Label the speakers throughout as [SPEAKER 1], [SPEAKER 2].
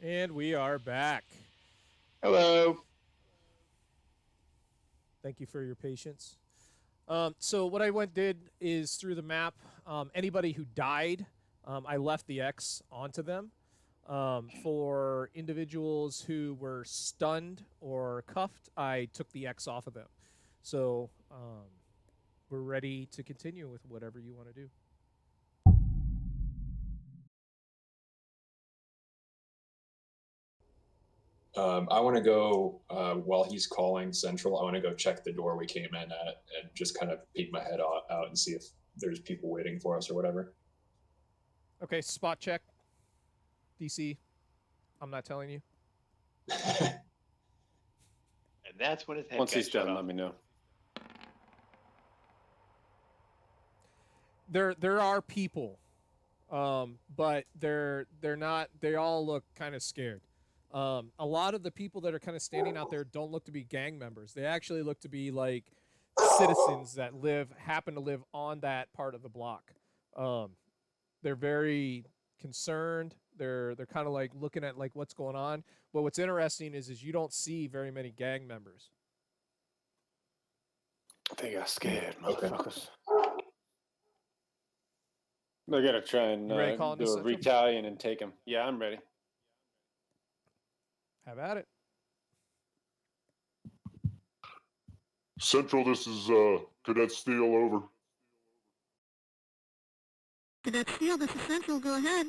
[SPEAKER 1] And we are back.
[SPEAKER 2] Hello.
[SPEAKER 1] Thank you for your patience. So what I did is through the map, anybody who died, I left the X onto them. For individuals who were stunned or cuffed, I took the X off of them. So we're ready to continue with whatever you want to do.
[SPEAKER 2] I want to go while he's calling Central. I want to go check the door we came in at and just kind of peek my head out and see if there's people waiting for us or whatever.
[SPEAKER 1] Okay, spot check. DC. I'm not telling you.
[SPEAKER 3] And that's when his head
[SPEAKER 4] Once
[SPEAKER 3] got
[SPEAKER 4] he's
[SPEAKER 3] shut
[SPEAKER 4] done,
[SPEAKER 3] off.
[SPEAKER 4] let me know.
[SPEAKER 1] There are people, but they're not. They all look kind of scared. A lot of the people that are kind of standing out there don't look to be gang members. They actually look to be like citizens that happen to live on that part of the block. They're very concerned. They're kind of like looking at like what's going on. But what's interesting is you don't see very many gang members.
[SPEAKER 4] They got scared, motherfuckers. They're gonna try and
[SPEAKER 1] You ready, calling
[SPEAKER 4] do
[SPEAKER 1] this
[SPEAKER 4] a
[SPEAKER 1] Central?
[SPEAKER 4] retaliation and take him. Yeah, I'm ready.
[SPEAKER 1] Have at it.
[SPEAKER 5] Central, this is Cadet Steele, over.
[SPEAKER 6] Cadet Steele, this is Central. Go ahead.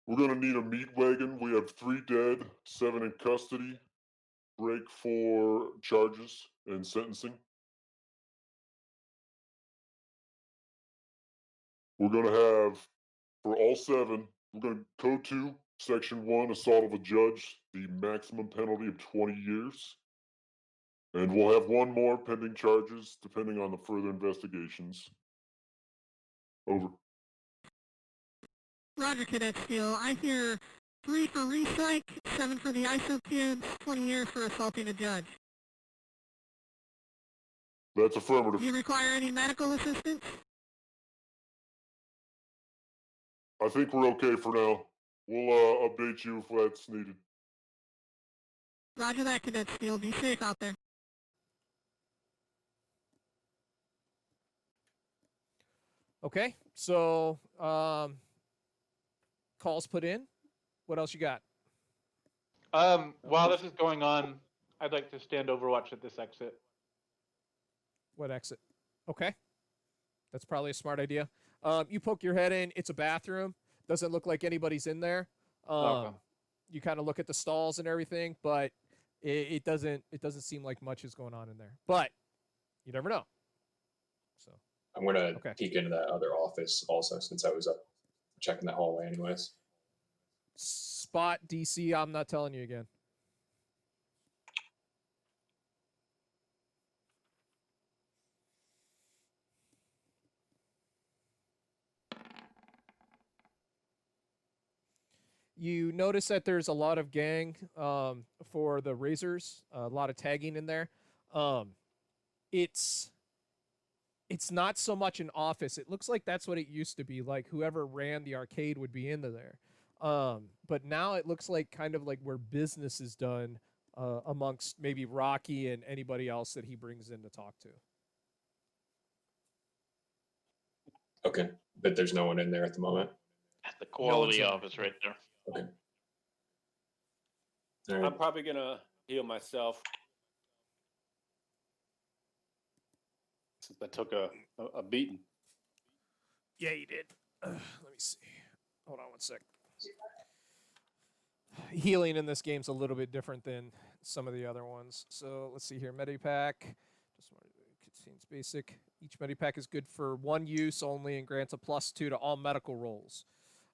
[SPEAKER 5] We're gonna need a meat wagon. We have 3 dead, 7 in custody. Break for charges and sentencing. We're gonna have, for all 7, we're gonna code 2, section 1, assault of a judge, the maximum penalty of 20 years. And we'll have 1 more pending charges, depending on the further investigations. Over.
[SPEAKER 6] Roger, Cadet Steele. I hear 3 for recyc, 7 for the ISO kids, 20 years for assaulting a judge.
[SPEAKER 5] That's affirmative.
[SPEAKER 6] Do you require any medical assistance?
[SPEAKER 5] I think we're okay for now. We'll update you if that's needed.
[SPEAKER 6] Roger that, Cadet Steele. Be safe out there.
[SPEAKER 1] Okay, so calls put in. What else you got?
[SPEAKER 7] While this is going on, I'd like to stand overwatch at this exit.
[SPEAKER 1] What exit? Okay, that's probably a smart idea. You poke your head in. It's a bathroom. Doesn't look like anybody's in there.
[SPEAKER 7] Okay.
[SPEAKER 1] You kind of look at the stalls and everything, but it doesn't seem like much is going on in there. But you never know. So
[SPEAKER 2] I'm going to peek into that other office also, since I was up checking that hallway anyways.
[SPEAKER 1] Spot DC, I'm not telling you again. You notice that there's a lot of gang for the Razors, a lot of tagging in there. It's not so much an office. It looks like that's what it used to be. Like whoever ran the arcade would be into there. But now it looks like kind of like where business is done amongst maybe Rocky and anybody else that he brings in to talk to.
[SPEAKER 2] Okay, but there's no one in there at the moment.
[SPEAKER 3] That's the quality office right there.
[SPEAKER 2] Okay.
[SPEAKER 4] I'm probably gonna heal myself since I took a beating.
[SPEAKER 1] Yeah, you did. Let me see. Hold on one sec. Healing in this game's a little bit different than some of the other ones. So let's see here. Medipack. Just contains basic. Each Medipack is good for 1 use only and grants a +2 to all medical rolls.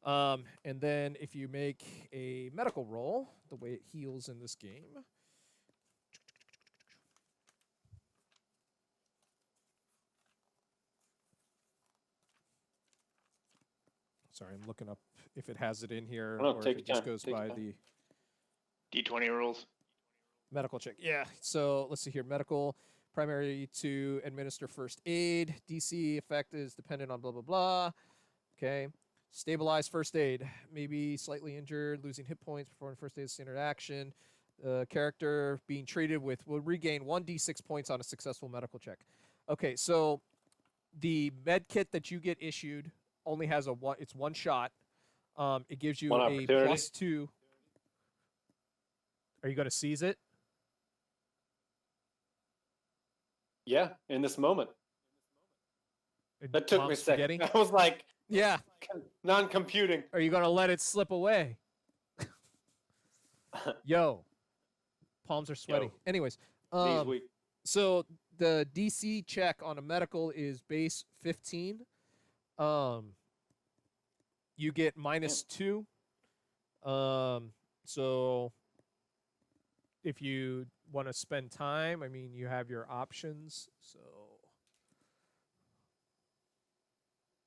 [SPEAKER 1] And then if you make a medical roll, the way it heals in this game. Sorry, I'm looking up if it has it in here or if it just goes by the
[SPEAKER 3] D20 rules.
[SPEAKER 1] medical check. Yeah. So let's see here. Medical, primary to administer first aid. DC effect is dependent on blah, blah, blah. Okay. Stabilize first aid. Maybe slightly injured, losing hit points, performing first aid standard action. Character being treated with will regain 1d6 points on a successful medical check. Okay, so the med kit that you get issued only has it's one shot. It gives you
[SPEAKER 4] One
[SPEAKER 1] a
[SPEAKER 4] opportunity?
[SPEAKER 1] +2. Are you going to seize it?
[SPEAKER 4] Yeah, in this moment.
[SPEAKER 1] And
[SPEAKER 4] That took me a
[SPEAKER 1] Mom's
[SPEAKER 4] second.
[SPEAKER 1] spaghetti?
[SPEAKER 4] I was like,
[SPEAKER 1] Yeah.
[SPEAKER 4] non-computing.
[SPEAKER 1] Are you going to let it slip away? Yo. Palms are sweaty.
[SPEAKER 4] Yo.
[SPEAKER 1] Anyways,
[SPEAKER 4] Knees weak.
[SPEAKER 1] so the DC check on a medical is base 15. You get -2. So if you want to spend time, I mean, you have your options. So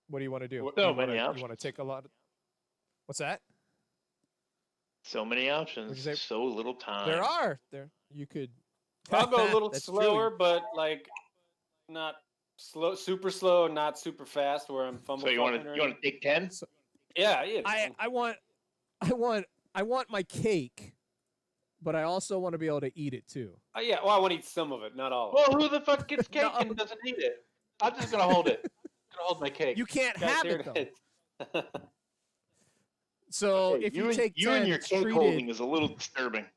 [SPEAKER 1] what do you want to do?
[SPEAKER 3] So
[SPEAKER 1] you
[SPEAKER 3] many
[SPEAKER 1] wanna,
[SPEAKER 3] options.
[SPEAKER 1] You want to take a lot of... What's that?
[SPEAKER 3] So many options.
[SPEAKER 1] say?
[SPEAKER 3] So little time.
[SPEAKER 1] There are. You could...
[SPEAKER 4] I'll go a little
[SPEAKER 1] That's true.
[SPEAKER 4] slower, but like not slow, super slow, not super fast. Where I'm fumbling.
[SPEAKER 3] So you want to take 10?
[SPEAKER 4] Yeah, yeah.
[SPEAKER 1] I want my cake, but I also want to be able to eat it too.
[SPEAKER 4] Yeah. Well, I want to eat some of it, not all of it.
[SPEAKER 7] Well, who the fuck gets cake
[SPEAKER 1] No.
[SPEAKER 7] and doesn't eat it? I'm just gonna hold it. I'm gonna hold my cake.
[SPEAKER 1] You can't
[SPEAKER 4] Guys,
[SPEAKER 1] have
[SPEAKER 4] here
[SPEAKER 1] it though.
[SPEAKER 4] is.
[SPEAKER 1] So
[SPEAKER 3] Hey,
[SPEAKER 1] if you take
[SPEAKER 3] you
[SPEAKER 1] 10,
[SPEAKER 3] and your
[SPEAKER 1] it's
[SPEAKER 3] cake
[SPEAKER 1] treated-
[SPEAKER 3] holding is a little disturbing.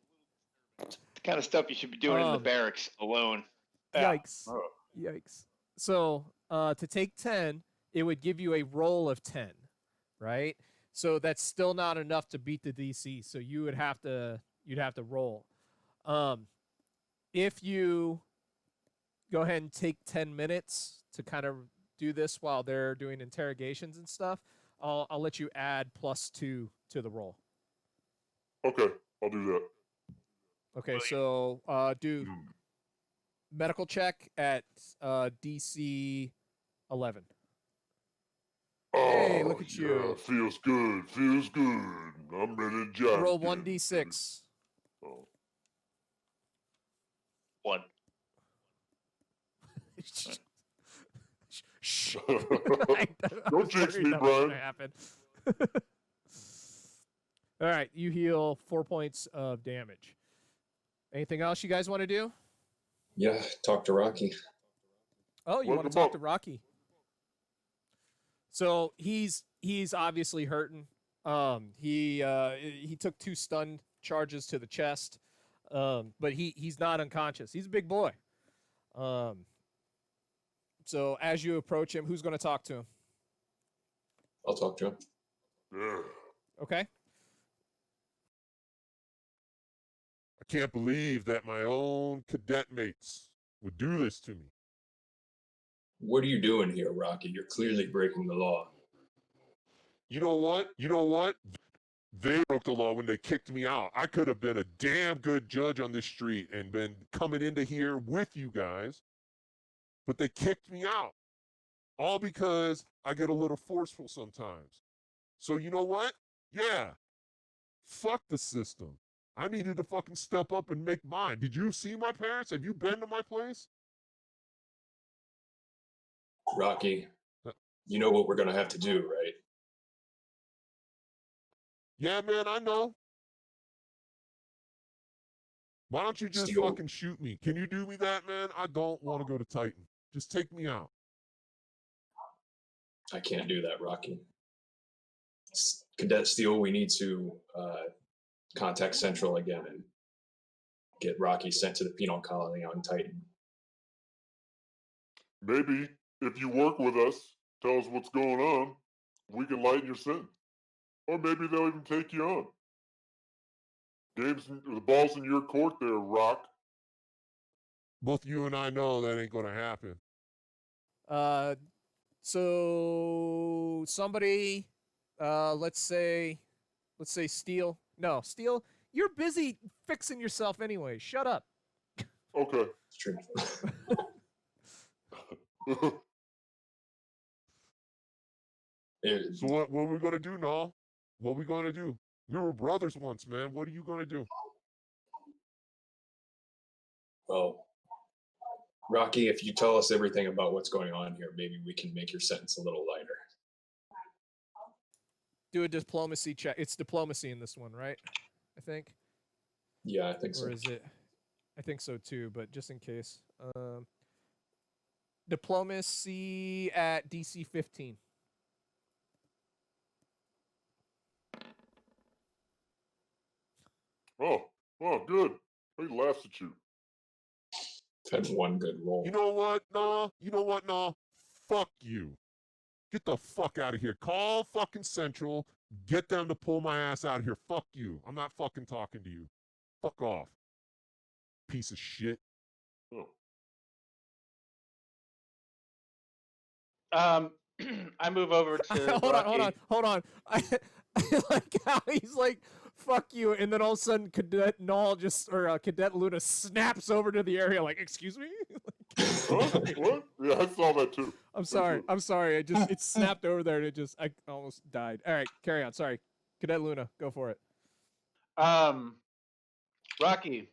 [SPEAKER 3] It's the kind of stuff you should be doing in the barracks alone.
[SPEAKER 4] Yeah.
[SPEAKER 1] Yikes!
[SPEAKER 4] Oh.
[SPEAKER 1] Yikes! So to take 10, it would give you a roll of 10, right? So that's still not enough to beat the DC. So you'd have to roll. If you go ahead and take 10 minutes to kind of do this while they're doing interrogations and stuff, I'll let you add +2 to the roll.
[SPEAKER 5] Okay, I'll do that.
[SPEAKER 1] Okay, so do medical check at DC 11. Hey, look at you.
[SPEAKER 5] Yeah, feels good. Feels good. I'm ready to job.
[SPEAKER 1] Roll
[SPEAKER 5] again.
[SPEAKER 1] 1d6.
[SPEAKER 5] Oh.
[SPEAKER 3] 1.
[SPEAKER 1] Shh.
[SPEAKER 5] Don't jinx me, Brian.
[SPEAKER 1] Happen. All right, you heal 4 points of damage. Anything else you guys want to do?
[SPEAKER 2] Yeah, talk to Rocky.
[SPEAKER 1] Oh, you want
[SPEAKER 5] Welcome
[SPEAKER 1] to talk
[SPEAKER 5] up.
[SPEAKER 1] to Rocky? So he's obviously hurting. He took 2 stun charges to the chest, but he's not unconscious. He's a big boy. So as you approach him, who's going to talk to him?
[SPEAKER 2] I'll talk to him.
[SPEAKER 5] Yeah.
[SPEAKER 1] Okay.
[SPEAKER 5] I can't believe that my own cadet mates would do this to me.
[SPEAKER 2] What are you doing here, Rocky? You're clearly breaking the law.
[SPEAKER 5] You know what? They broke the law when they kicked me out. I could have been a damn good judge on this street and been coming into here with you guys, but they kicked me out. All because I get a little forceful sometimes. So you know what? Yeah. Fuck the system. I needed to fucking step up and make mine. Did you see my parents? Have you been to my place?
[SPEAKER 2] Rocky, you know what we're going to have to do, right?
[SPEAKER 5] Yeah, man, I know. Why don't you just
[SPEAKER 2] Steel.
[SPEAKER 5] fucking shoot me? Can you do me that, man? I don't want to go to Titan. Just take me out.
[SPEAKER 2] I can't do that, Rocky. Cadet Steel, we need to contact Central again and get Rocky sent to the penal colony on Titan.
[SPEAKER 5] Maybe if you work with us, tell us what's going on, we can lighten your sentence. Or maybe they'll even take you on. The ball's in your court there, Rock. Both you and I know that ain't gonna happen.
[SPEAKER 1] So somebody, let's say Steel. No, Steel, you're busy fixing yourself anyway. Shut up.
[SPEAKER 5] Okay.
[SPEAKER 2] It's true.
[SPEAKER 5] So what are we gonna do, Noel? What are we gonna do? We were brothers once, man. What are you gonna do?
[SPEAKER 2] Well, Rocky, if you tell us everything about what's going on here, maybe we can make your sentence a little lighter.
[SPEAKER 1] do a diplomacy check. It's diplomacy in this one, right? I think.
[SPEAKER 2] Yeah, I think so.
[SPEAKER 1] Or is it? I think so too, but just in case. Diplomacy at DC 15.
[SPEAKER 5] Oh, good. He laughs at you.
[SPEAKER 2] Had one good roll.
[SPEAKER 8] You know what? Nah. Fuck you. Get the fuck out of here. Call fucking Central. Get them to pull my ass out of here. Fuck you. I'm not fucking talking to you. Fuck off. Piece of shit.
[SPEAKER 5] Oh.
[SPEAKER 7] I move over to
[SPEAKER 1] hold on. I like how he's like, "Fuck you," and then all of a sudden, Cadet Null Cadet Luna snaps over to the area, like, "Excuse me."
[SPEAKER 5] Huh? What? Yeah, I saw that too.
[SPEAKER 1] I'm sorry. It snapped over there, and I almost died. All right, carry on. Sorry, Cadet Luna, go for it.
[SPEAKER 7] Rocky,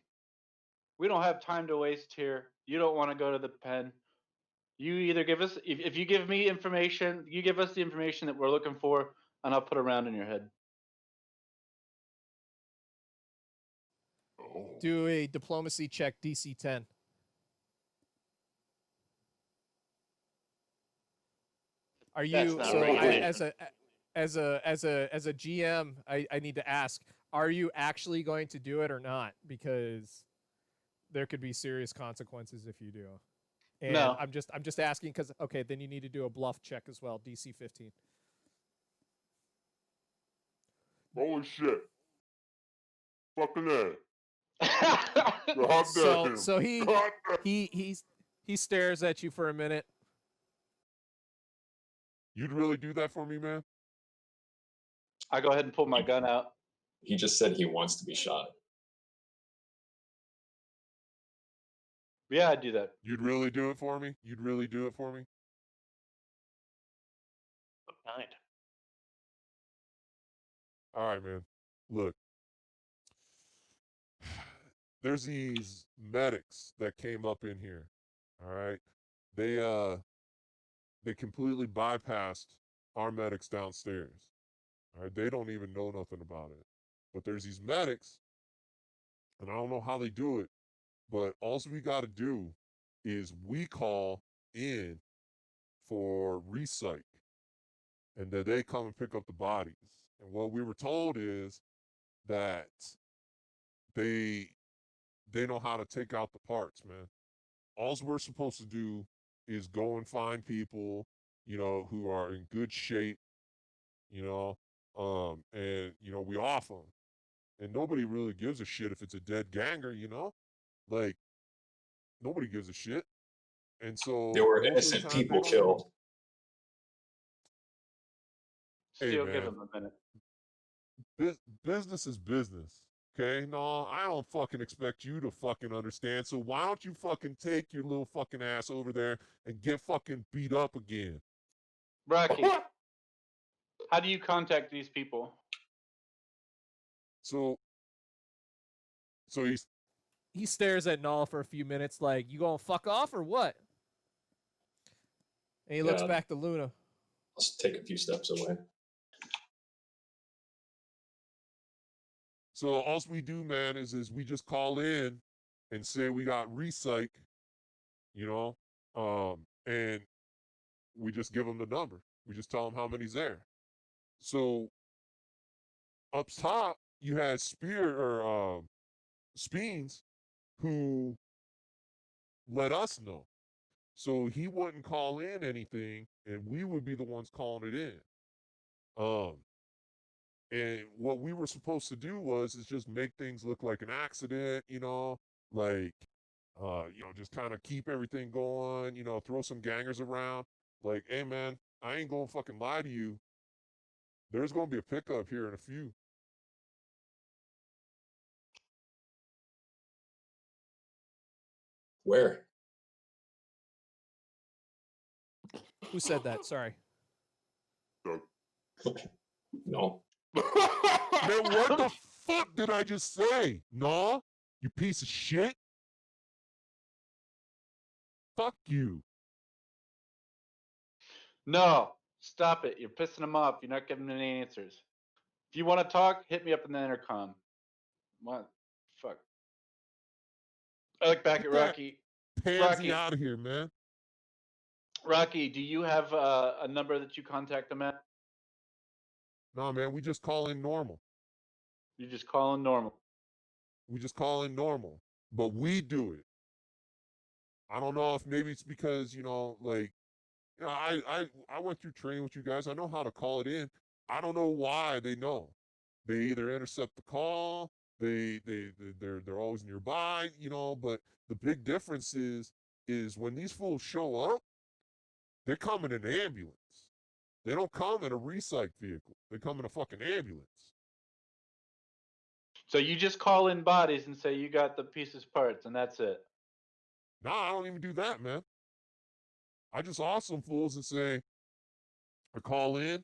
[SPEAKER 7] we don't have time to waste here. You don't want to go to the pen. You either give us, if you give me information, you give us the information that we're looking for, and I'll put a round in your head.
[SPEAKER 5] Oh.
[SPEAKER 1] Do a diplomacy check, DC 10. Are you
[SPEAKER 3] not
[SPEAKER 1] so
[SPEAKER 3] right.
[SPEAKER 1] as a GM? I need to ask: are you actually going to do it or not? Because there could be serious consequences if you do. And
[SPEAKER 7] No.
[SPEAKER 1] I'm just asking because okay, then you need to do a bluff check as well, DC 15.
[SPEAKER 5] Holy shit. Fucking A. God damn.
[SPEAKER 1] So
[SPEAKER 5] God damn.
[SPEAKER 1] he stares at you for a minute.
[SPEAKER 8] You'd really do that for me, man?
[SPEAKER 7] I go ahead and pull my gun out.
[SPEAKER 2] He just said he wants to be shot.
[SPEAKER 7] Yeah, I'd do that.
[SPEAKER 8] You'd really do it for me? You'd really do it for me?
[SPEAKER 3] Kind.
[SPEAKER 8] All right, man. Look. There's these medics that came up in here. All right. They completely bypassed our medics downstairs. All right. They don't even know nothing about it. But there's these medics, and I don't know how they do it, but all we got to do is we call in for recyc, and then they come and pick up the bodies. And what we were told is that they know how to take out the parts, man. All we're supposed to do is go and find people, who are in good shape, and we off them. And nobody really gives a shit if it's a dead ganger, like nobody gives a shit. And so
[SPEAKER 2] There were
[SPEAKER 8] most of the
[SPEAKER 2] innocent
[SPEAKER 8] time,
[SPEAKER 2] people
[SPEAKER 8] they don't-
[SPEAKER 2] killed.
[SPEAKER 8] Hey,
[SPEAKER 7] Still
[SPEAKER 8] man.
[SPEAKER 7] give him a minute.
[SPEAKER 8] Business is business. Okay, no, I don't fucking expect you to fucking understand. So why don't you fucking take your little fucking ass over there and get fucking beat up again?
[SPEAKER 7] Rocky, how do you contact these people?
[SPEAKER 8] So
[SPEAKER 1] He stares at Null for a few minutes, like, "You gonna fuck off or what?" And he looks
[SPEAKER 2] Yeah.
[SPEAKER 1] back to Luna.
[SPEAKER 2] Let's take a few steps away.
[SPEAKER 8] So all we do, man, is we just call in and say we got recyc, and we just give them the number. We just tell them how many's there. So up top, you had Speens, who let us know. So he wouldn't call in anything, and we would be the ones calling it in. And what we were supposed to do is just make things look like an accident, just kind of keep everything going, throw some gangers around. Like, hey, man, I ain't gonna fucking lie to you. There's gonna be a pickup here in a few.
[SPEAKER 2] Where?
[SPEAKER 1] Who said that? Sorry.
[SPEAKER 2] No.
[SPEAKER 8] Man, what the fuck did I just say? No, you piece of shit. Fuck you.
[SPEAKER 7] No, stop it. You're pissing them off. You're not giving them any answers. If you want to talk, hit me up in the intercom. What? Fuck. I look back
[SPEAKER 8] Get
[SPEAKER 7] at
[SPEAKER 8] that
[SPEAKER 7] Rocky.
[SPEAKER 8] pansy out of here, man.
[SPEAKER 7] Rocky, do you have a number that you contact them at?
[SPEAKER 8] No, man, we just call in normal.
[SPEAKER 7] You just call in normal.
[SPEAKER 8] We just call in normal, but we do it. I don't know if maybe it's because, like, I went through training with you guys. I know how to call it in. I don't know why they know. They either intercept the call, they're always nearby, but the big difference is when these fools show up, they're coming in an ambulance. They don't come in a recycle vehicle. They come in a fucking ambulance.
[SPEAKER 7] So you just call in bodies and say you got the pieces parts, and that's it.
[SPEAKER 8] Nah, I don't even do that, man. I just awesome fools and say, I call in,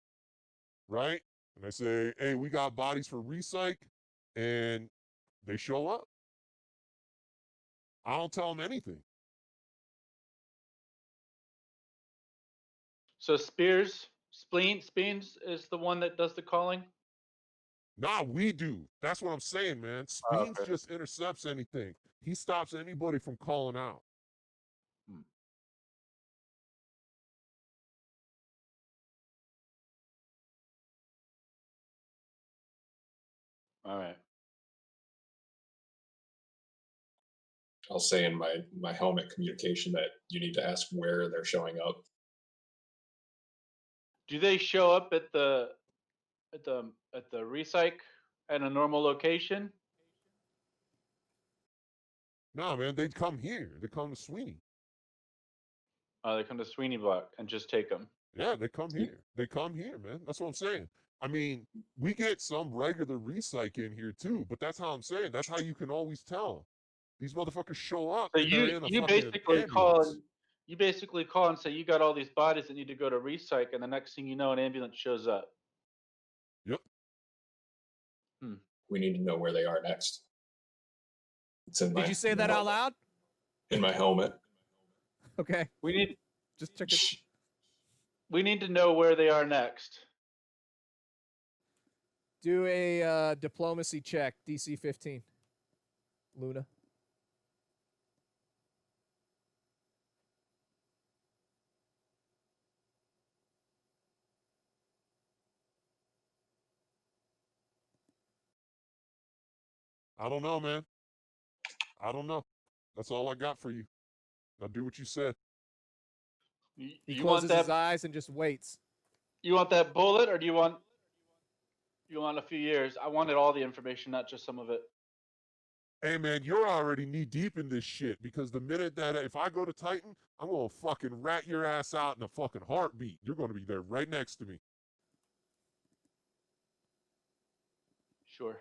[SPEAKER 8] right? And I say, hey, we got bodies for recycle, and they show up. I don't tell them anything.
[SPEAKER 7] So Speens is the one that does the calling?
[SPEAKER 8] Nah, we do. That's what I'm saying, man. Speens just intercepts anything. He stops anybody from calling out.
[SPEAKER 7] All right.
[SPEAKER 2] I'll say in my helmet communication that you need to ask where they're showing up.
[SPEAKER 7] Do they show up at the recycle at a normal location?
[SPEAKER 8] No, man, they come here. They come to Sweeney.
[SPEAKER 7] Oh, they come to Sweeney Block and just take them.
[SPEAKER 8] Yeah, they come here. They come here, man. That's what I'm saying. I mean, we get some regular recycle in here too, but that's how I'm saying. That's how you can always tell. These motherfuckers show up.
[SPEAKER 7] So
[SPEAKER 8] and they're in a
[SPEAKER 7] you
[SPEAKER 8] fucking
[SPEAKER 7] basically call
[SPEAKER 8] ambulance.
[SPEAKER 7] you basically call and say you got all these bodies that need to go to recycle, and the next thing you know, an ambulance shows up.
[SPEAKER 8] Yep.
[SPEAKER 2] We need to know where they are next. It's in
[SPEAKER 1] Did you say that out loud?
[SPEAKER 2] In my helmet.
[SPEAKER 1] Okay.
[SPEAKER 7] We need
[SPEAKER 1] just check it.
[SPEAKER 7] We need to know where they are next.
[SPEAKER 1] Do a diplomacy check, DC 15. Luna.
[SPEAKER 8] I don't know, man. I don't know. That's all I got for you. Now do what you said.
[SPEAKER 1] He closes his eyes and just waits.
[SPEAKER 7] You want that bullet, or do you want a few years? I wanted all the information, not just some of it.
[SPEAKER 8] Hey, man, you're already knee deep in this shit because the minute that if I go to Titan, I'm going to fucking rat your ass out in a fucking heartbeat. You're going to be there right next to me.
[SPEAKER 7] Sure.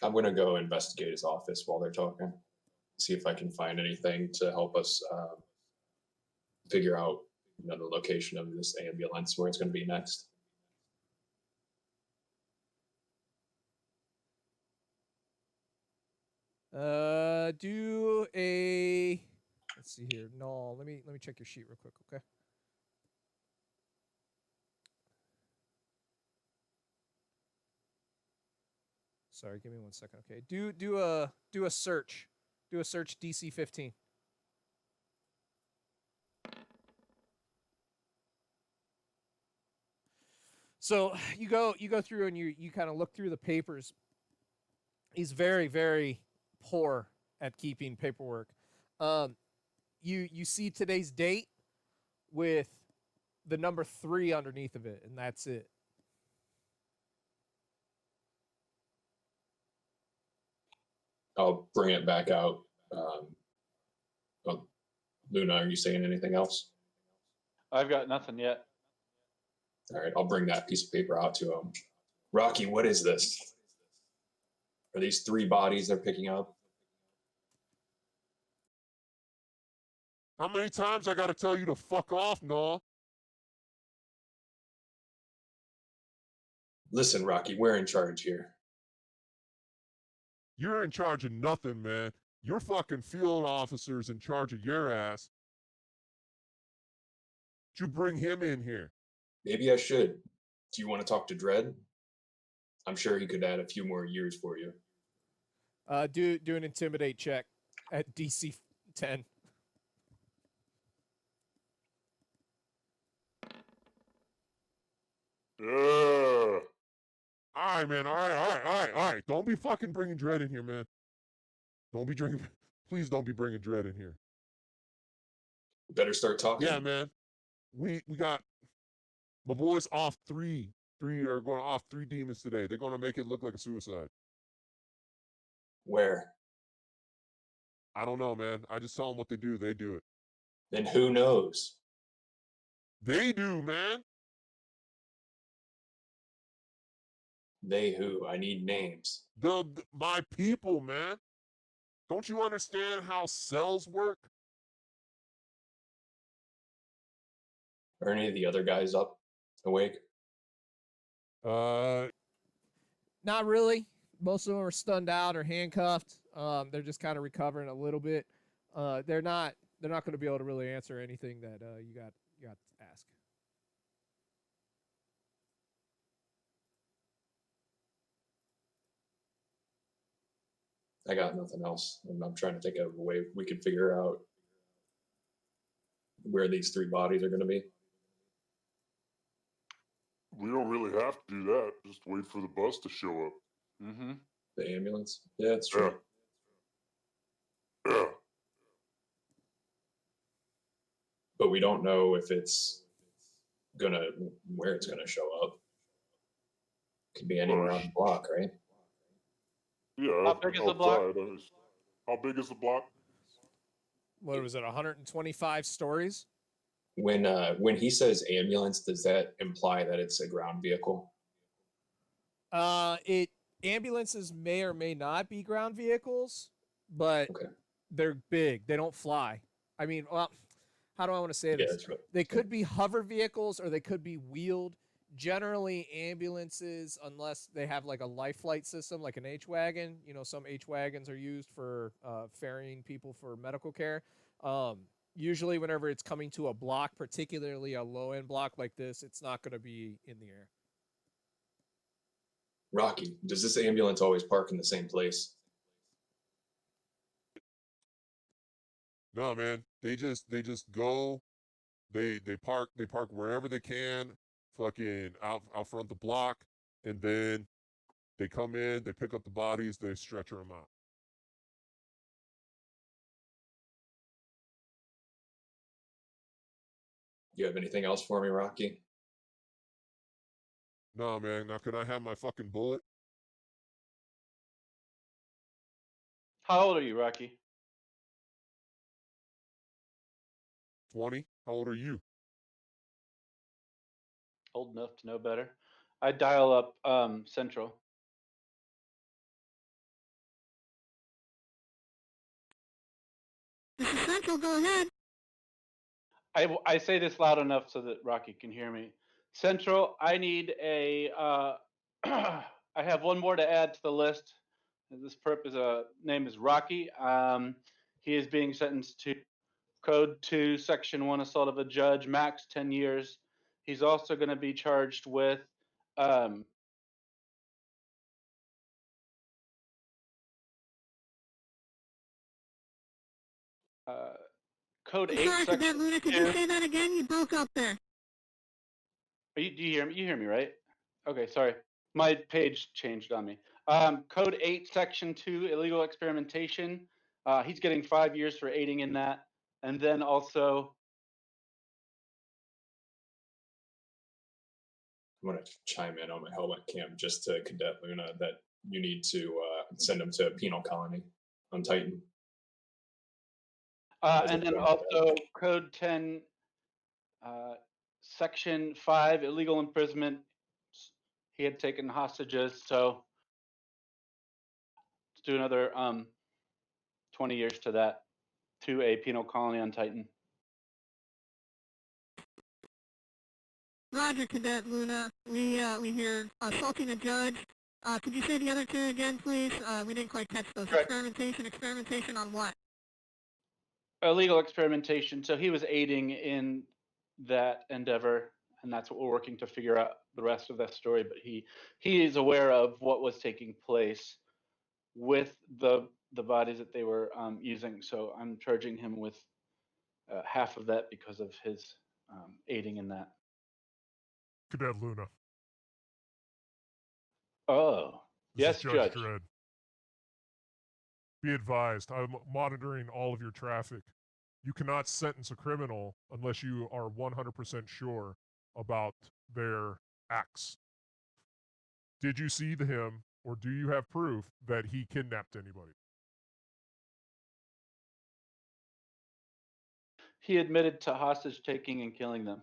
[SPEAKER 2] I'm going to go investigate his office while they're talking. See if I can find anything to help us figure out the location of this ambulance, where it's going to be next.
[SPEAKER 1] Do a. Let's see here. No, let me check your sheet real quick, okay? Sorry, give me 1 second. Okay, do a search. Do a search DC 15. So you go through and you kind of look through the papers. He's very, very poor at keeping paperwork. You see today's date with the number 3 underneath of it, and that's it.
[SPEAKER 2] I'll bring it back out. Luna, are you saying anything else?
[SPEAKER 7] I've got nothing yet.
[SPEAKER 2] All right, I'll bring that piece of paper out to him. Rocky, what is this? Are these 3 bodies they're picking up?
[SPEAKER 8] How many times I got to tell you to fuck off, Noah?
[SPEAKER 2] Listen, Rocky, we're in charge here.
[SPEAKER 8] You're in charge of nothing, man. Your fucking field officer's in charge of your ass. You bring him in here.
[SPEAKER 2] Maybe I should. Do you want to talk to Dredd? I'm sure he could add a few more years for you.
[SPEAKER 1] Do an intimidate check at DC 10.
[SPEAKER 5] Yeah.
[SPEAKER 8] All right, man. All right. Don't be fucking bringing Dredd in here, man. Don't be drinking. Please don't be bringing Dredd in here.
[SPEAKER 2] Better start talking.
[SPEAKER 8] Yeah, man. We got my boys off three. Three are going off 3 demons today. They're going to make it look like a suicide.
[SPEAKER 2] Where?
[SPEAKER 8] I don't know, man. I just tell them what they do. They do it.
[SPEAKER 2] Then who knows?
[SPEAKER 8] They do, man.
[SPEAKER 2] They who? I need names.
[SPEAKER 8] My people, man. Don't you understand how cells work?
[SPEAKER 2] Are any of the other guys awake?
[SPEAKER 1] Not really. Most of them are stunned out or handcuffed. They're just kind of recovering a little bit. They're not going to be able to really answer anything that you got to ask.
[SPEAKER 2] I got nothing else. I'm trying to think of a way we could figure out where these 3 bodies are going to be.
[SPEAKER 5] We don't really have to do that. Just wait for the bus to show up.
[SPEAKER 7] Mm-hmm.
[SPEAKER 2] The ambulance? Yeah, it's true.
[SPEAKER 5] Yeah.
[SPEAKER 2] But we don't know if it's where it's gonna show up. Could be anywhere on the block, right?
[SPEAKER 5] Yeah.
[SPEAKER 7] How big is the block?
[SPEAKER 5] How big is the block?
[SPEAKER 1] What was it? 125 stories?
[SPEAKER 2] When he says ambulance, does that imply that it's a ground vehicle?
[SPEAKER 1] Ambulances may or may not be ground vehicles, but they're big. They don't fly. I mean, well, how do I want to say this?
[SPEAKER 2] Right.
[SPEAKER 1] They could be hover vehicles or they could be wheeled. Generally, ambulances, unless they have like a life flight system, like an H-Wagon, some H-Wagons are used for ferrying people for medical care. Usually whenever it's coming to a block, particularly a low-end block like this, it's not going to be in the air.
[SPEAKER 2] Rocky, does this ambulance always park in the same place?
[SPEAKER 8] No, man. They just go. They park wherever they can, fucking out front the block, and then they come in, they pick up the bodies, they stretcher them out.
[SPEAKER 2] Do you have anything else for me, Rocky?
[SPEAKER 8] No, man. Now, can I have my fucking bullet?
[SPEAKER 7] How old are you, Rocky?
[SPEAKER 8] 20? How old are you?
[SPEAKER 7] Old enough to know better. I dial up Central.
[SPEAKER 6] This is Central, go ahead.
[SPEAKER 7] I say this loud enough so that Rocky can hear me. Central, I need a. I have one more to add to the list. This name is Rocky. He is being sentenced to Code 2, Section 1, assault of a judge, max 10 years. He's also going to be charged with Code 8.
[SPEAKER 6] Sorry, Cadet Luna, could you say that again? You broke up there.
[SPEAKER 7] Do you hear me? You hear me, right? Okay, sorry. My page changed on me. Code 8, Section 2, illegal experimentation. He's getting 5 years for aiding in that. And then also...
[SPEAKER 2] I'm going to chime in on my helmet cam just to Cadet Luna that you need to send him to a penal colony on Titan.
[SPEAKER 7] And then also Code 10, Section 5, illegal imprisonment. He had taken hostages, so let's do another 20 years to that, to a penal colony on Titan.
[SPEAKER 6] Roger, Cadet Luna. We hear assaulting a judge. Could you say the other 2 again, please? We didn't quite catch those.
[SPEAKER 7] Correct.
[SPEAKER 6] Experimentation on what?
[SPEAKER 7] Illegal experimentation. So he was aiding in that endeavor, and that's what we're working to figure out the rest of that story. But he is aware of what was taking place with the bodies that they were using. So I'm charging him with half of that because of his aiding in that.
[SPEAKER 8] Cadet Luna.
[SPEAKER 7] Oh,
[SPEAKER 8] This
[SPEAKER 7] yes,
[SPEAKER 8] is Judge
[SPEAKER 7] Judge.
[SPEAKER 8] Dredd. Be advised, I'm monitoring all of your traffic. You cannot sentence a criminal unless you are 100% sure about their acts. Did you see him, or do you have proof that he kidnapped anybody?
[SPEAKER 7] He admitted to hostage taking and killing them.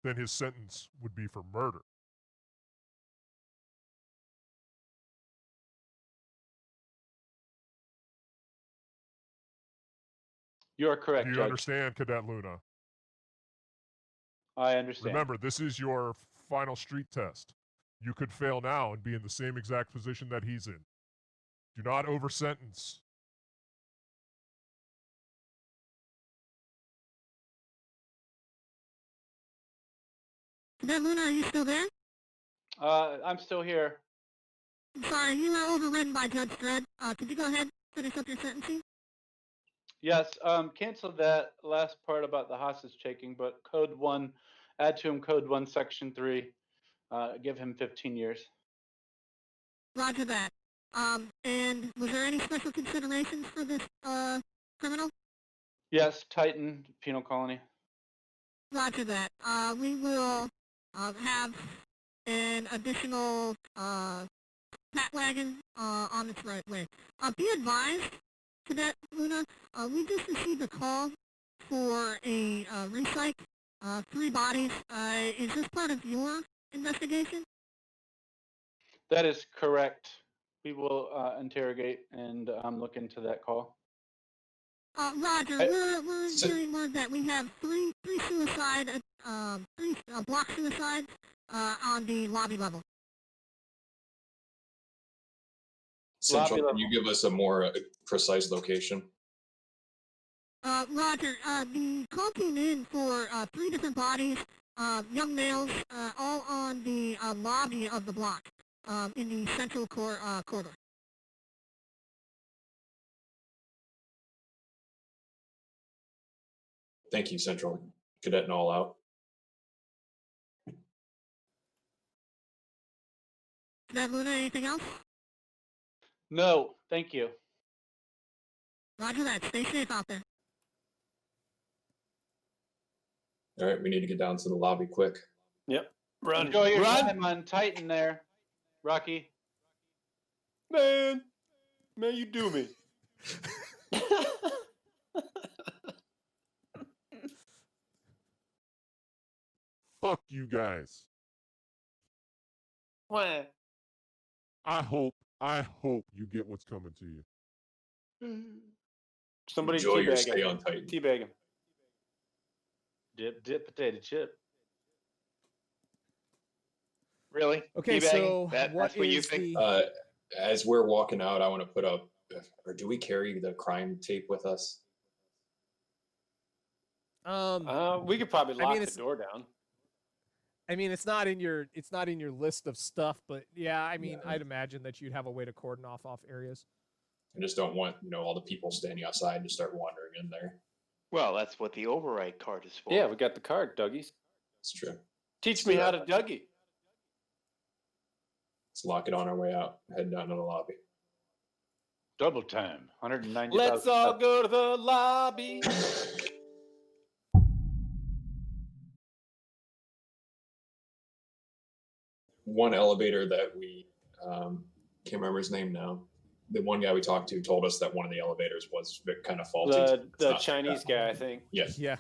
[SPEAKER 8] Then his sentence would be for murder.
[SPEAKER 7] You are correct,
[SPEAKER 8] Do you
[SPEAKER 7] Judge.
[SPEAKER 8] understand, Cadet Luna?
[SPEAKER 7] I understand.
[SPEAKER 8] Remember, this is your final street test. You could fail now and be in the same exact position that he's in. Do not over-sentence.
[SPEAKER 6] Cadet Luna, are you still there?
[SPEAKER 7] I'm still here.
[SPEAKER 6] I'm sorry, you were overridden by Judge Dredd. Could you go ahead, finish up your sentencing?
[SPEAKER 7] Yes, cancel that last part about the hostage taking, but Code 1, add to him Code 1, Section 3, give him 15 years.
[SPEAKER 6] Roger that. And was there any special considerations for this criminal?
[SPEAKER 7] Yes, Titan, penal colony.
[SPEAKER 6] Roger that. We will have an additional pat wagon on its right way. Be advised, Cadet Luna, we just received a call for a recycle, 3 bodies. Is this part of your investigation?
[SPEAKER 7] That is correct. We will interrogate and look into that call.
[SPEAKER 6] Roger, we're hearing word that we have three suicide, three block suicides on the lobby level.
[SPEAKER 2] Central,
[SPEAKER 7] Lobby
[SPEAKER 2] can you give us a more precise location?
[SPEAKER 6] Roger, the call came in for 3 different bodies, young males, all on the lobby of the block, in the central corridor.
[SPEAKER 2] Thank you, Central. Cadet and all out.
[SPEAKER 6] Cadet Luna, anything else?
[SPEAKER 7] No, thank you.
[SPEAKER 6] Roger that. Stay safe out there.
[SPEAKER 2] All right, we need to get down to the lobby quick.
[SPEAKER 4] Yep. Run.
[SPEAKER 7] Enjoy your
[SPEAKER 4] Run.
[SPEAKER 7] time on Titan there, Rocky.
[SPEAKER 4] Man, you do me.
[SPEAKER 8] Fuck you guys.
[SPEAKER 4] What?
[SPEAKER 8] I hope you get what's coming to you.
[SPEAKER 4] Somebody
[SPEAKER 2] Enjoy your
[SPEAKER 4] teabag
[SPEAKER 2] stay
[SPEAKER 4] him.
[SPEAKER 2] on Titan.
[SPEAKER 4] Teabag him.
[SPEAKER 7] Dip, potato chip.
[SPEAKER 3] Really?
[SPEAKER 1] Okay,
[SPEAKER 3] Teabagging?
[SPEAKER 1] so
[SPEAKER 3] That's what you
[SPEAKER 1] is
[SPEAKER 3] think?
[SPEAKER 1] the
[SPEAKER 2] As we're walking out, I want to put up, or do we carry the crime tape with us?
[SPEAKER 4] We could probably
[SPEAKER 1] I
[SPEAKER 4] lock
[SPEAKER 1] mean,
[SPEAKER 4] the
[SPEAKER 1] it's-
[SPEAKER 4] door down.
[SPEAKER 1] I mean, it's not in your list of stuff, but yeah, I mean,
[SPEAKER 2] Yeah.
[SPEAKER 1] I'd imagine that you'd have a way to cordon off areas.
[SPEAKER 2] I just don't want, all the people standing outside to start wandering in there.
[SPEAKER 3] Well, that's what the override card is for.
[SPEAKER 4] Yeah, we got the card, Dougies.
[SPEAKER 2] It's true.
[SPEAKER 4] Teach me how to Dougie.
[SPEAKER 2] Let's lock it on our way out. Head down to the lobby.
[SPEAKER 7] Double time. 190,000.
[SPEAKER 4] Let's all go to the lobby.
[SPEAKER 2] One elevator that we can't remember his name now. The one guy we talked to told us that one of the elevators was kind of faulty. It's
[SPEAKER 4] The
[SPEAKER 2] not
[SPEAKER 4] Chinese
[SPEAKER 2] that.
[SPEAKER 4] guy, I think.
[SPEAKER 2] Yes.
[SPEAKER 1] Yeah.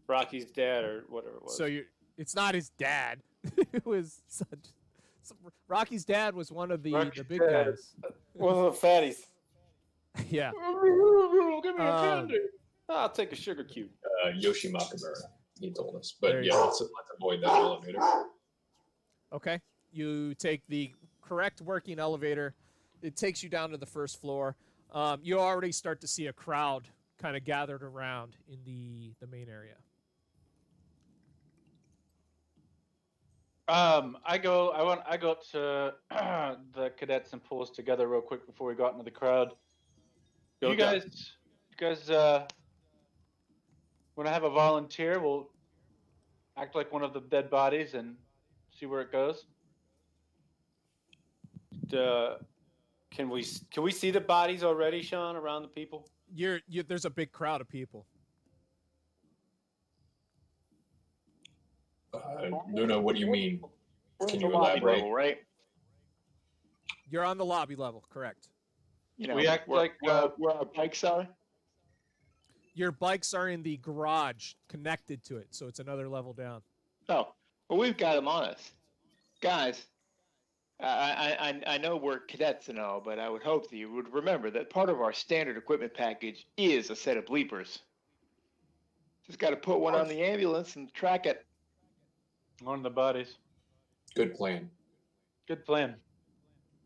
[SPEAKER 4] Rocky's dad or whatever it was.
[SPEAKER 1] So it's not his dad. It was Rocky's dad was one of the big
[SPEAKER 4] dad.
[SPEAKER 1] guys.
[SPEAKER 4] One of the fatties.
[SPEAKER 1] Yeah.
[SPEAKER 4] Give me a candy. I'll take a sugar cube.
[SPEAKER 2] Yoshi Makamura, he told us.
[SPEAKER 1] There
[SPEAKER 2] But
[SPEAKER 1] you
[SPEAKER 2] yeah,
[SPEAKER 1] go.
[SPEAKER 2] let's avoid that elevator.
[SPEAKER 1] Okay. You take the correct working elevator. It takes you down to the first floor. You already start to see a crowd kind of gathered around in the main area.
[SPEAKER 7] I go up to the cadets and pull us together real quick before we go out into the crowd.
[SPEAKER 3] Go,
[SPEAKER 7] You guys want to have a volunteer? We'll act like one of the dead bodies and see where it goes.
[SPEAKER 4] Can we see the bodies already, Sean, around the people?
[SPEAKER 1] There's a big crowd of people.
[SPEAKER 2] Luna, what do you mean? Can you
[SPEAKER 3] Lobby
[SPEAKER 2] elaborate?
[SPEAKER 3] level, right?
[SPEAKER 1] You're on the lobby level, correct?
[SPEAKER 3] You know,
[SPEAKER 7] We act like
[SPEAKER 3] where our bikes are.
[SPEAKER 1] Your bikes are in the garage connected to it, so it's another level down.
[SPEAKER 3] Oh, well, we've got them on us, guys. I know we're cadets and all, but I would hope that you would remember that part of our standard equipment package is a set of bleepers. Just got to put one on the ambulance and track it.
[SPEAKER 7] on the bodies.
[SPEAKER 2] Good plan.
[SPEAKER 7] Good plan.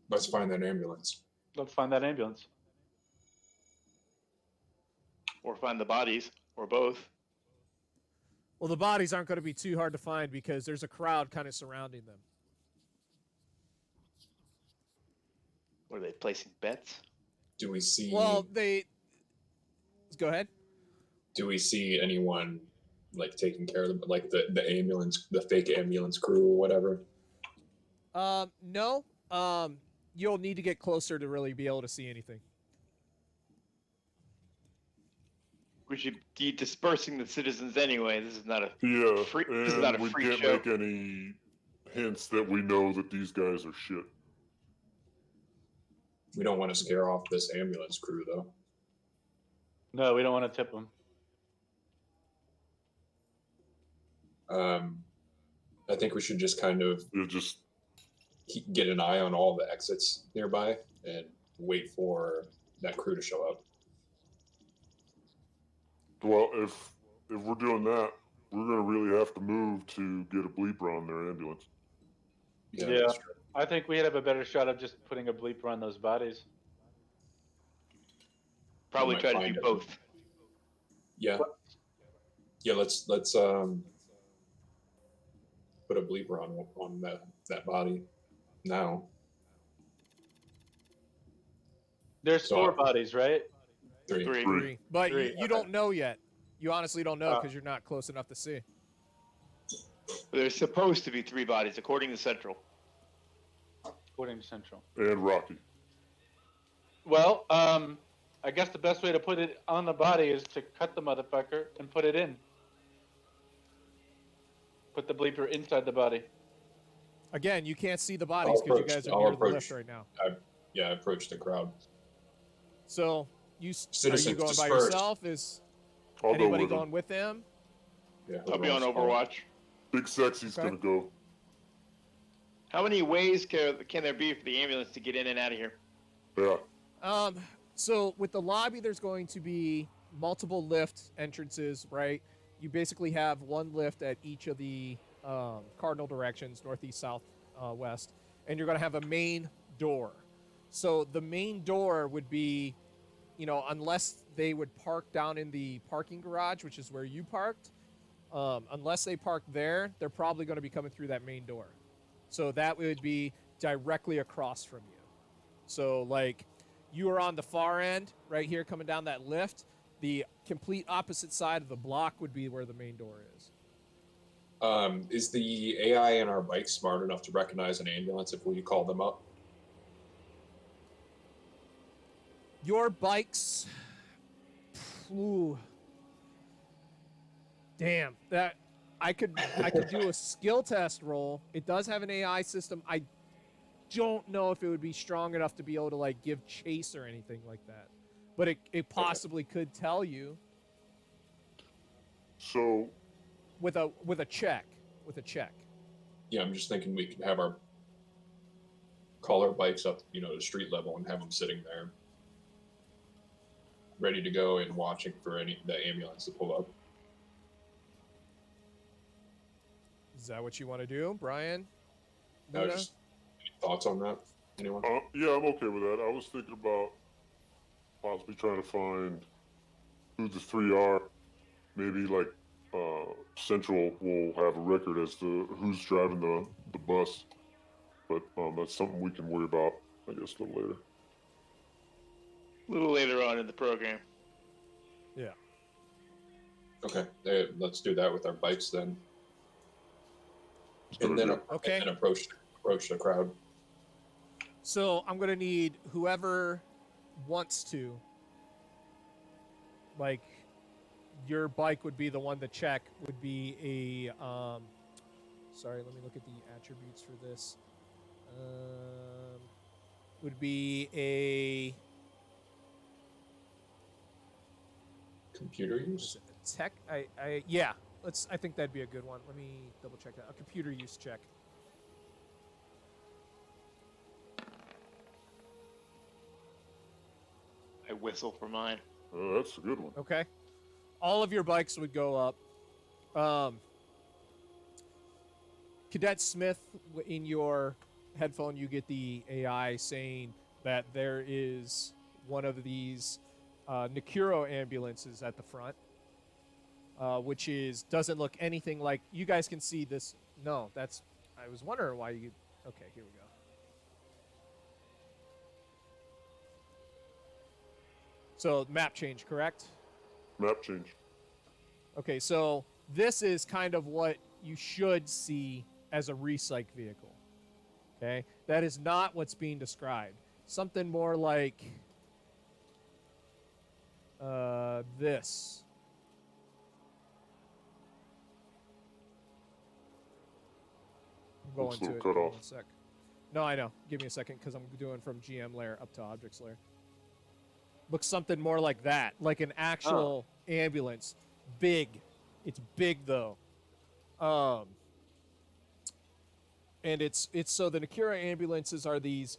[SPEAKER 2] Let's find that ambulance.
[SPEAKER 7] Let's find that ambulance.
[SPEAKER 3] Or find the bodies, or both.
[SPEAKER 1] Well, the bodies aren't going to be too hard to find because there's a crowd kind of surrounding them.
[SPEAKER 3] What are they placing bets?
[SPEAKER 2] Do we see?
[SPEAKER 1] Well, go ahead.
[SPEAKER 2] Do we see anyone like taking care of them, like the ambulance, the fake ambulance crew or whatever?
[SPEAKER 1] No. You'll need to get closer to really be able to see anything.
[SPEAKER 3] We should be dispersing the citizens anyway. This is not a
[SPEAKER 5] Yeah,
[SPEAKER 3] free,
[SPEAKER 5] and
[SPEAKER 3] this is not a
[SPEAKER 5] we
[SPEAKER 3] free
[SPEAKER 5] can't
[SPEAKER 3] show.
[SPEAKER 5] make any hints that we know that these guys are shit.
[SPEAKER 2] We don't want to scare off this ambulance crew, though.
[SPEAKER 7] No, we don't want to tip them.
[SPEAKER 2] I think we should just kind of
[SPEAKER 5] Just
[SPEAKER 2] get an eye on all the exits nearby and wait for that crew to show up.
[SPEAKER 5] well, if we're doing that, we're gonna really have to move to get a bleeper on their ambulance.
[SPEAKER 7] Yeah.
[SPEAKER 2] That's true.
[SPEAKER 7] I think we'd have a better shot of just putting a bleeper on those bodies.
[SPEAKER 3] Probably
[SPEAKER 2] might
[SPEAKER 3] try to
[SPEAKER 2] find
[SPEAKER 3] do
[SPEAKER 2] it.
[SPEAKER 3] both.
[SPEAKER 2] Yeah. Yeah. Let's put a bleeper on that body now.
[SPEAKER 7] There's
[SPEAKER 2] So-
[SPEAKER 7] 4 bodies, right?
[SPEAKER 2] Three.
[SPEAKER 7] Three.
[SPEAKER 1] But
[SPEAKER 7] Three,
[SPEAKER 1] you
[SPEAKER 7] okay.
[SPEAKER 1] don't know yet. You honestly don't know
[SPEAKER 7] Oh.
[SPEAKER 1] because you're not close enough to see.
[SPEAKER 3] There's supposed to be 3 bodies, according to Central.
[SPEAKER 7] According to Central.
[SPEAKER 5] And Rocky.
[SPEAKER 7] Well, I guess the best way to put it on the body is to cut the motherfucker and put it in. Put the bleeper inside the body.
[SPEAKER 1] Again, you can't see the bodies because you guys are near the lift right now.
[SPEAKER 2] I approached the crowd.
[SPEAKER 1] So are you
[SPEAKER 2] Citizens,
[SPEAKER 1] going by
[SPEAKER 2] disperse.
[SPEAKER 1] yourself? Is
[SPEAKER 5] I'll go
[SPEAKER 1] anybody
[SPEAKER 5] with him.
[SPEAKER 1] going with them?
[SPEAKER 2] Yeah,
[SPEAKER 3] I'll be on
[SPEAKER 2] who else?
[SPEAKER 3] Overwatch.
[SPEAKER 5] Big Sexy's
[SPEAKER 1] Okay.
[SPEAKER 5] gonna go.
[SPEAKER 3] How many ways can there be for the ambulance to get in and out of here?
[SPEAKER 5] Yeah.
[SPEAKER 1] So with the lobby, there's going to be multiple lift entrances, right? You basically have one lift at each of the cardinal directions, northeast, south, west, and you're going to have a main door. So the main door would be, unless they would park down in the parking garage, which is where you parked, unless they park there, they're probably going to be coming through that main door. So that would be directly across from you. So like you are on the far end right here coming down that lift. The complete opposite side of the block would be where the main door is.
[SPEAKER 2] Is the AI in our bike smart enough to recognize an ambulance if we call them up?
[SPEAKER 1] Your bikes. Ooh. Damn. That I could do a skill test roll. It does have an AI system. I don't know if it would be strong enough to be able to like give chase or anything like that. But it possibly could tell you
[SPEAKER 5] So
[SPEAKER 1] with a check.
[SPEAKER 2] Yeah, I'm just thinking we could have call our bikes up, to street level and have them sitting there, ready to go and watching for the ambulance to pull up.
[SPEAKER 1] Is that what you want to do, Brian?
[SPEAKER 2] No,
[SPEAKER 1] Luna?
[SPEAKER 2] just any thoughts on that? Anyone?
[SPEAKER 5] yeah, I'm okay with that. I was thinking about possibly trying to find who the three are. Maybe like Central will have a record as to who's driving the bus, but that's something we can worry about, I guess, a little later.
[SPEAKER 3] A little later on in the program.
[SPEAKER 1] Yeah.
[SPEAKER 2] Okay, let's do that with our bikes then,
[SPEAKER 5] Good
[SPEAKER 2] and then
[SPEAKER 1] Okay.
[SPEAKER 2] and approach the crowd.
[SPEAKER 1] So I'm gonna need whoever wants to, like, your bike would be the one to check. Would be a sorry, let me look at the attributes for this. Would be a
[SPEAKER 2] Computer use.
[SPEAKER 1] tech. Yeah. I think that'd be a good one. Let me double check that. A computer use check.
[SPEAKER 3] I whistle for mine.
[SPEAKER 5] That's a good one.
[SPEAKER 1] Okay. All of your bikes would go up. Cadet Smith, in your headphone, you get the AI saying that there is one of these Nakuro ambulances at the front, which doesn't look anything like. You guys can see this. No, that's. I was wondering why you. Okay, here we go. So map change, correct?
[SPEAKER 5] Map change.
[SPEAKER 1] Okay, so this is kind of what you should see as a recyc vehicle. Okay, that is not what's being described. Something more like this. I'm going
[SPEAKER 5] Looks a
[SPEAKER 1] to
[SPEAKER 5] little
[SPEAKER 1] it.
[SPEAKER 5] cut
[SPEAKER 1] Give me
[SPEAKER 5] off.
[SPEAKER 1] one sec. No, I know. Give me a second because I'm doing from GM layer up to objects layer. Looks something more like that, like an actual ambulance. Big. It's big though. And it's so the Nakura ambulances are these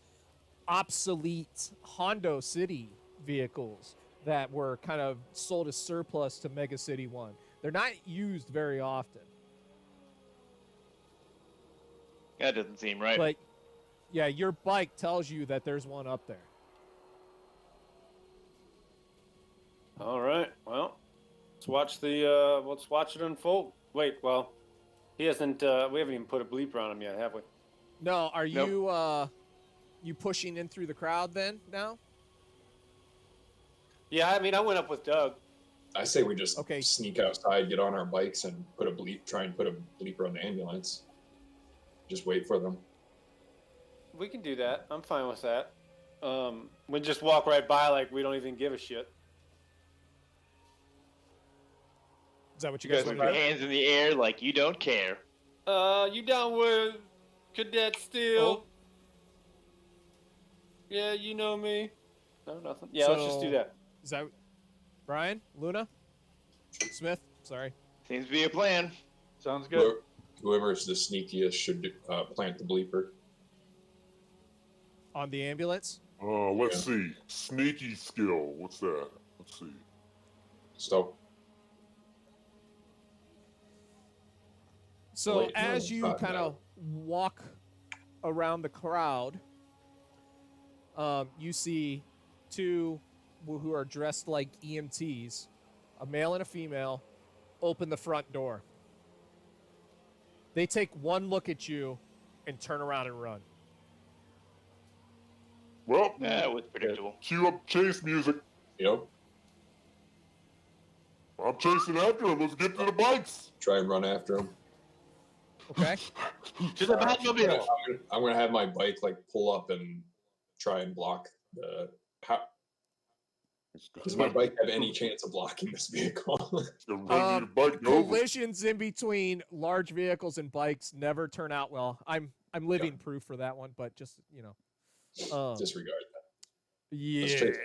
[SPEAKER 1] obsolete Hondo City vehicles that were kind of sold as surplus to Mega City 1. They're not used very often.
[SPEAKER 3] That doesn't seem right.
[SPEAKER 1] But yeah, your bike tells you that there's one up there.
[SPEAKER 4] All right. Well, let's watch it unfold. Wait, well, he hasn't. We haven't even put a bleeper on him yet, have we?
[SPEAKER 1] No, are
[SPEAKER 3] Nope.
[SPEAKER 1] you pushing in through the crowd then now?
[SPEAKER 4] Yeah, I mean, I went up with Doug.
[SPEAKER 2] I say we just
[SPEAKER 1] Okay.
[SPEAKER 2] sneak outside, get on our bikes, and try and put a bleeper on the ambulance. Just wait for them.
[SPEAKER 4] We can do that. I'm fine with that. We just walk right by like we don't even give a shit.
[SPEAKER 1] Is that what you
[SPEAKER 3] You
[SPEAKER 1] guys
[SPEAKER 3] guys with
[SPEAKER 1] want
[SPEAKER 3] your
[SPEAKER 1] to do?
[SPEAKER 3] hands in the air like you don't care.
[SPEAKER 4] You down with Cadets still?
[SPEAKER 1] Oh.
[SPEAKER 4] Yeah, you know me. No, nothing. Yeah, let's just do that.
[SPEAKER 1] Is that Brian, Luna, Smith? Sorry.
[SPEAKER 3] Seems to be a plan.
[SPEAKER 7] Sounds good.
[SPEAKER 2] Whoever is the sneakiest should plant the bleeper.
[SPEAKER 1] On the ambulance?
[SPEAKER 5] Let's see. Sneaky skill. What's that? Let's see.
[SPEAKER 2] So
[SPEAKER 1] So
[SPEAKER 2] Wait,
[SPEAKER 1] as
[SPEAKER 2] no,
[SPEAKER 1] you
[SPEAKER 2] not
[SPEAKER 1] kind
[SPEAKER 2] now.
[SPEAKER 1] of walk around the crowd, you see two who are dressed like EMTs, a male and a female, open the front door. They take one look at you and turn around and run.
[SPEAKER 5] Well,
[SPEAKER 3] That was predictable.
[SPEAKER 5] cue up chase music.
[SPEAKER 2] yep,
[SPEAKER 5] I'm chasing after him. Let's get to the bikes.
[SPEAKER 2] try and run after them.
[SPEAKER 1] Okay?
[SPEAKER 3] To the Batmobile.
[SPEAKER 2] I'm gonna have my bike like pull up and try and block the. Does my bike have any chance of blocking this vehicle?
[SPEAKER 5] It's gonna run your bike over.
[SPEAKER 1] Collisions in between large vehicles and bikes never turn out well. I'm living proof for that one, but just,
[SPEAKER 2] Disregard that.
[SPEAKER 1] yeah.
[SPEAKER 2] Let's chase